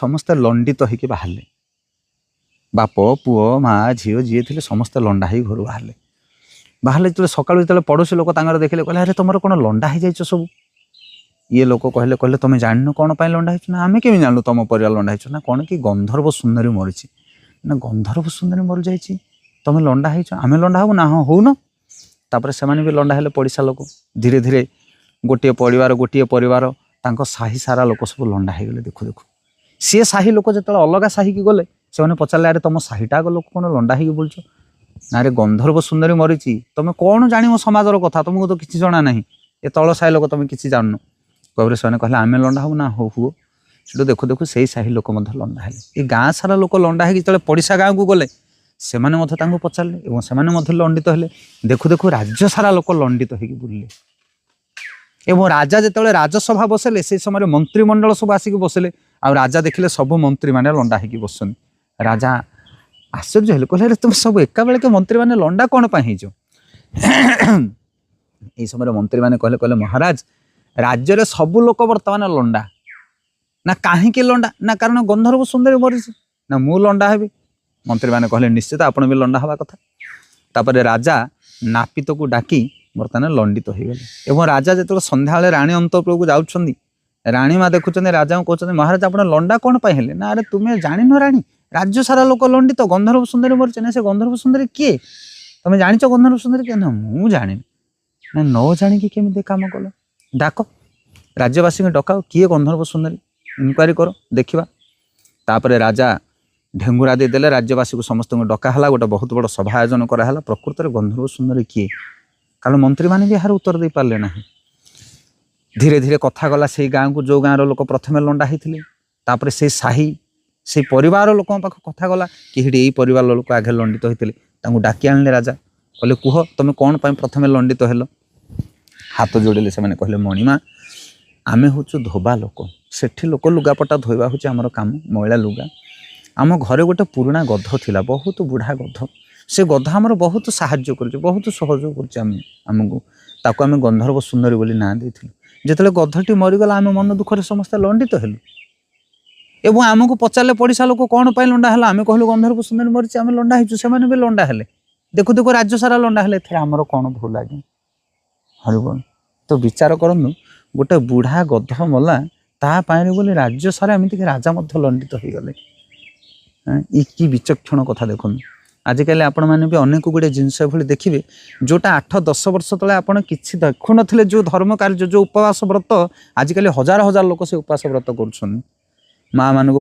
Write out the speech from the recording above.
ସମସ୍ତେ ଲଣ୍ଡିତ ହେଇକି ବାହାରିଲେ। ବାପ ପୁଅ ମା ଝିଅ ଯିଏ ଥିଲେ ସମସ୍ତେ ଲଣ୍ଡା ହେଇ ଘରୁ ବାହାରିଲେ। ଯେତେବେଳେ ସକାଳୁ ଯେତେବେଳେ ପଡ଼ୋଶୀ ଲୋକ ତାଙ୍କର ଦେଖିଲେ କହିଲେ ଆରେ ତମର କ'ଣ ଲଣ୍ଡା ହେଇଯାଇଛ ସବୁ? ଇଏ ଲୋକ କହିଲେ ତମେ ଜାଣିନ କ'ଣ ପାଇଁ ଲଣ୍ଡା ହେଇଛୁ? ନା ଆମେ କେମିତି ଜାଣିଲୁ ତମ ପରିବାର ଲଣ୍ଡା ହେଇଛୁ? ନା କ'ଣ କି ଗନ୍ଧର୍ବ ସୁନ୍ଦରୀ ମରିଛି। ନା ଗନ୍ଧର୍ବ ସୁନ୍ଦରୀ ମରିଯାଇଛି, ତମେ ଲଣ୍ଡା ହେଇଛ? ଆମେ ଲଣ୍ଡା ହବୁ ନା? ହଁ ହଉନ। ତାପରେ ସେମାନେ ବି ଲଣ୍ଡା ହେଲେ ପଡ଼ିଶା ଲୋକ। ଧୀରେ ଧୀରେ ଗୋଟିଏ ପରିବାର ତାଙ୍କ ସାହି ସାରା ଲୋକ ସବୁ ଲଣ୍ଡା ହେଇଗଲେ। ଦେଖୁ ସିଏ ସାହି ଲୋକ ଯେତେବେଳେ ଅଲଗା ସାହିକି ଗଲେ ସେମାନେ ପଚାରିଲେ ଆରେ ତମ ସାହିଟାକ ଲୋକ କ'ଣ ଲଣ୍ଡା ହେଇକି ବୁଲୁଛ? ନା ରେ ଗନ୍ଧର୍ବ ସୁନ୍ଦରୀ ମରିଛି, ତମେ କ'ଣ ଜାଣିବ ସମାଜର କଥା, ତମକୁ ତ କିଛି ଜଣା ନାହିଁ, ଏ ତଳ ସାହି ଲୋକ ତମେ କିଛି ଜାଣୁନ। କହିଲେ ସେମାନେ କହିଲେ ଆମେ ଲଣ୍ଡା ହବୁ ନା? ହଉ। ସେଠୁ ଦେଖୁ ସେଇ ସାହି ଲୋକ ମଧ୍ୟ ଲଣ୍ଡା ହେଲେ। ଏ ଗାଁ ସାରା ଲୋକ ଲଣ୍ଡା ହେଇକି ଯେତେବେଳେ ପଡ଼ିଶା ଗାଁକୁ ଗଲେ ସେମାନେ ମଧ୍ୟ ତାଙ୍କୁ ପଚାରିଲେ ଏବଂ ସେମାନେ ମଧ୍ୟ ଲଣ୍ଡିତ ହେଲେ। ଦେଖୁ ରାଜ୍ୟ ସାରା ଲୋକ ଲଣ୍ଡିତ ହେଇକି ବୁଲିଲେ। ଏବଂ ରାଜା ଯେତେବେଳେ ରାଜସଭା ବସିଲେ ସେଇ ସମୟରେ ମନ୍ତ୍ରିମଣ୍ଡଳ ସବୁ ଆସିକି ବସିଲେ। ଆଉ ରାଜା ଦେଖିଲେ ସବୁ ମନ୍ତ୍ରୀମାନେ ଲଣ୍ଡା ହେଇକି ବସୁଛନ୍ତି। ରାଜା ଆଶ୍ଚର୍ଯ୍ୟ ହେଲେ, କହିଲେ ତୁମେ ସବୁ ଏକାବେଳକେ ମନ୍ତ୍ରୀମାନେ ଲଣ୍ଡା କ'ଣ ପାଇଁ ହେଇଛ? ଏଇ ସମୟରେ ମନ୍ତ୍ରୀମାନେ କହିଲେ ମହାରାଜ, ରାଜ୍ୟରେ ସବୁ ଲୋକ ବର୍ତ୍ତମାନ ଲଣ୍ଡା। ନା କାହିଁକି ଲଣ୍ଡା? ନା କାରଣ ଗନ୍ଧର୍ବ ସୁନ୍ଦରୀ ମରିଛି। ନା ମୁଁ ଲଣ୍ଡା ହେବି? ମନ୍ତ୍ରୀମାନେ କହିଲେ ନିଶ୍ଚିତ ଆପଣ ବି ଲଣ୍ଡା ହେବା କଥା। ତାପରେ ରାଜା ନାପିତକୁ ଡାକି ବର୍ତ୍ତମାନ ଲଣ୍ଡିତ ହେଇଗଲେ। ଏବଂ ରାଜା ଯେତେବେଳେ ସନ୍ଧ୍ୟାବେଳେ ରାଣୀ ଅନ୍ତଃପୁରକୁ ଯାଉଛନ୍ତି, ରାଣୀ ମା ଦେଖୁଛନ୍ତି ରାଜାଙ୍କୁ କହୁଛନ୍ତି ମହାରାଜ ଆପଣ ଲଣ୍ଡା କ'ଣ ପାଇଁ ହେଲେ? ନା ଆରେ ତୁମେ ଜାଣିନ ରାଣୀ, ରାଜ୍ୟ ସାରା ଲୋକ ଲଣ୍ଡିତ, ଗନ୍ଧର୍ବ ସୁନ୍ଦରୀ ମରିছে। ନା ସେ ଗନ୍ଧର୍ବ ସୁନ୍ଦରୀ କିଏ? ତମେ ଜାଣିଛ ଗନ୍ଧର୍ବ ସୁନ୍ଦରୀ କିଏ? ନା ମୁଁ ଜାଣିନି। ନା ନ ଜାଣିକି କେମିତି କାମ କଲ? ଡାକ, ରାଜ୍ୟବାସୀଙ୍କୁ ଡକାଅ, କିଏ ଗନ୍ଧର୍ବ ସୁନ୍ଦରୀ ଇନକ୍ୱାରି କର, ଦେଖିବା। ତାପରେ ରାଜା ଢେଙ୍ଗୁରା ଦେଇଦେଲେ, ରାଜ୍ୟବାସୀକୁ ସମସ୍ତଙ୍କୁ ଡକା ହେଲା, ଗୋଟେ ବହୁତ ବଡ଼ ସଭା ଆୟୋଜନ କରାହେଲା। ପ୍ରକୃତରେ ଗନ୍ଧର୍ବ ସୁନ୍ଦରୀ କିଏ? କାରଣ ମନ୍ତ୍ରୀମାନେ ବି ଏହାର ଉତ୍ତର ଦେଇପାରିଲେ ନାହିଁ। ଧୀରେ ଧୀରେ କଥା ଗଲା ସେଇ ଗାଁକୁ, ଯେଉଁ ଗାଁର ଲୋକ ପ୍ରଥମେ ଲଣ୍ଡା ହେଇଥିଲେ। ତାପରେ ସେଇ ସାହି, ସେଇ ପରିବାର ଲୋକଙ୍କ ପାଖକୁ କଥା ଗଲା କି ହେଠି ଏଇ ପରିବାର ଲୋକ ଆଗେ ଲଣ୍ଡିତ ହେଇଥିଲେ। ତାଙ୍କୁ ଡାକି ଆଣିଲେ ରାଜା, କହିଲେ କୁହ ତମେ କ'ଣ ପାଇଁ ପ୍ରଥମେ ଲଣ୍ଡିତ ହେଲ? ହାତ ଯୋଡ଼ିଲେ ସେମାନେ, କହିଲେ ମଣିମା ଆମେ ହେଉଛୁ ଧୋବା ଲୋକ, ସେଠି ଲୋକ ଲୁଗାପଟା ଧୋଇବା ହେଉଛି ଆମର କାମ, ମଇଳା ଲୁଗା। ଆମ ଘରେ ଗୋଟେ ପୁରୁଣା ଗଧ ଥିଲା, ବହୁତ ବୁଢ଼ା ଗଧ। ସେ ଗଧ ଆମର ବହୁତ ସାହାଯ୍ୟ କରୁଛି, ବହୁତ ସହଯୋଗ କରୁଛି ଆମକୁ। ତାକୁ ଆମେ ଗନ୍ଧର୍ବ ସୁନ୍ଦରୀ ବୋଲି ନାଁ ଦେଇଥିଲୁ। ଯେତେବେଳେ ଗଧଟି ମରିଗଲା ଆମେ ମନ ଦୁଃଖରେ ସମସ୍ତେ ଲଣ୍ଡିତ ହେଲୁ। ଏବଂ ଆମକୁ ପଚାରିଲେ ପଡ଼ିଶା ଲୋକ କ'ଣ ପାଇଁ ଲଣ୍ଡା ହେଲା? ଆମେ କହିଲୁ ଗନ୍ଧର୍ବ ସୁନ୍ଦରୀ ମରିଛି, ଆମେ ଲଣ୍ଡା ହେଇଛୁ। ସେମାନେ ବି ଲଣ୍ଡା ହେଲେ। ଦେଖୁ ରାଜ୍ୟ ସାରା ଲଣ୍ଡା ହେଲେ। ଏଥିରେ ଆମର କ'ଣ ଭୁଲ ଆଜ୍ଞା? ହରିବୋଲ। ତ ବିଚାର କରନ୍ତୁ, ଗୋଟେ ବୁଢ଼ା ଗଧ ମଲା ତା ପାଇଁ ବୋଲି ରାଜ୍ୟ ସାରା, ଏମିତିକି ରାଜା ମଧ୍ୟ ଲଣ୍ଡିତ ହେଇଗଲେ। କି ବିଚକ୍ଷଣ କଥା ଦେଖନ୍ତୁ। ଆଜିକାଲି ଆପଣମାନେ ବି ଅନେକ ଗୁଡ଼ିଏ ଜିନିଷ ଏଭଳି ଦେଖିବେ ଯେଉଁଟା 8-10 ବର୍ଷ ତଳେ ଆପଣ କିଛି ଦେଖୁନଥିଲେ। ଯେଉଁ ଧର୍ମ କାର୍ଯ୍ୟ, ଯେଉଁ ଉପବାସ ବ୍ରତ, ଆଜିକାଲି ହଜାର ହଜାର ଲୋକ ସେ ଉପବାସ ବ୍ରତ କରୁଛନ୍ତି। ମା ମାନଙ୍କୁ